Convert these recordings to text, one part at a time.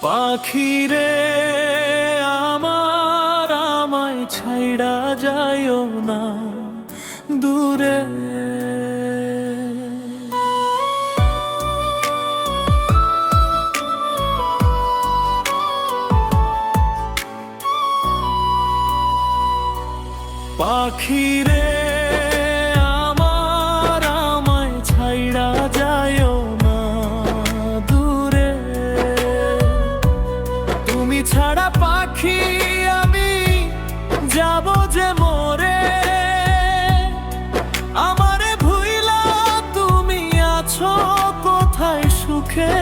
পাখিরে আমার, আমায় ছাইড়া যাইও না দূরে। পাখিরে আমার, আমায় ছাইড়া যাইও না দূরে। তুমি ছাড়া পাখি আমি যাব যে মরে। আমারে ভুইলা তুমি আছো কোথায় সুখে,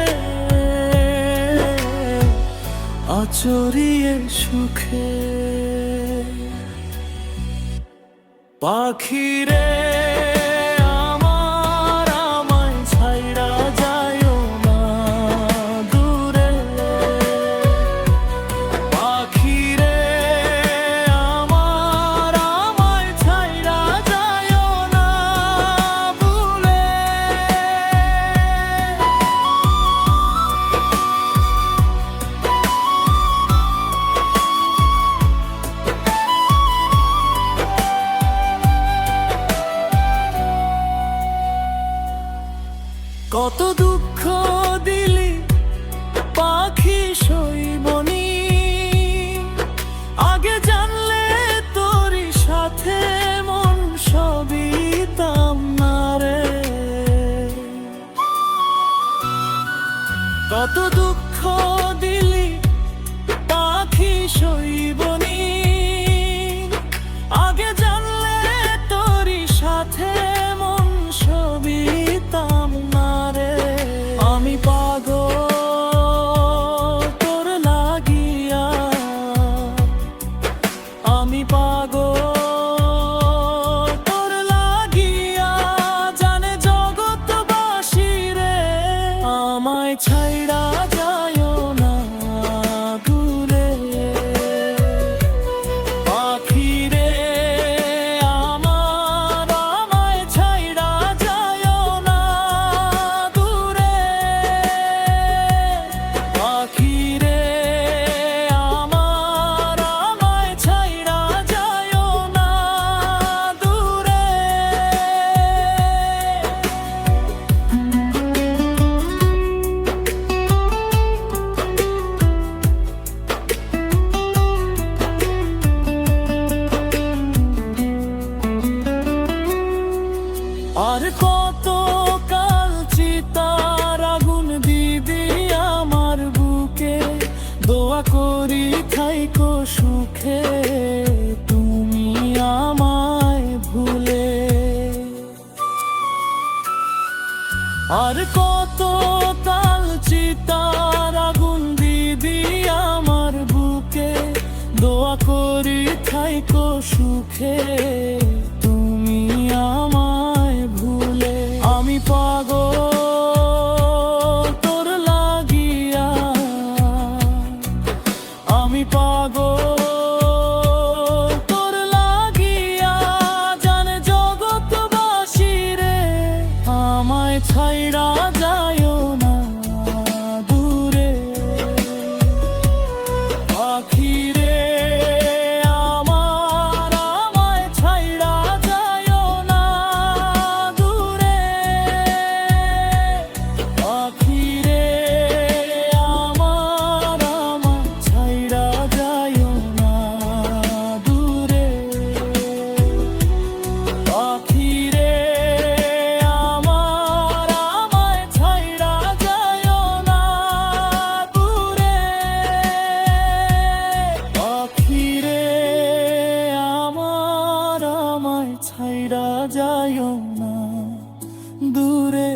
আচরিয়ে সুখে। পাখিরে আমার, আমায় ছাইড়া যাইও না দূরে। পাখিরে আমার, আমায় ছাইড়া যাইও না ভুলে। কত দুঃখ দিলি পাখি সইবনি, আগে জানলে তোরই সাথে মন সবিতাম না রে। কত দুঃখ দিলি পাখি সইবনি, আগে জানলে তোরই সাথে মন সবিতাম না রে। আমি পাগল তোর লাগিয়া, আমি পাগল তোর লাগিয়া, জানে জগৎবাসী রে। আমায় ছাইড়া যাইও না দূরে। পাখিরে আমার, আমায় ছাইড়া যাইও না দূরে। পাখিরে আমার, আমায় ছাইড়া যাইও না দূরে। আর কত কাল চিতার আগুন দিবি আমার বুকে, দোয়া করি থাইকো সুখে তুমি আমায় ভুলে। আর কত কাল চিতার আগুন দিবি আমার বুকে, দোয়া করি থাইকো সুখে তুমি আমায় ভুলে। আমি পাগল তোর লাগিয়া, আমি পাগল তোর লাগিয়া, জানে জগৎবাসী রে। আমায় ছাইড়া যাইও না দূরে। পাখিরে আমার, আমায় ছাইড়া যাইও না দূরে। পাখিরে আমার, আমায় ছাইড়া যাইও না দূরে। পাখিরে আমার, আমায় ছাইড়া যাইও না দূরে। পাখিরে আমার, আমায় ছাইড়া যাইও না দূরে।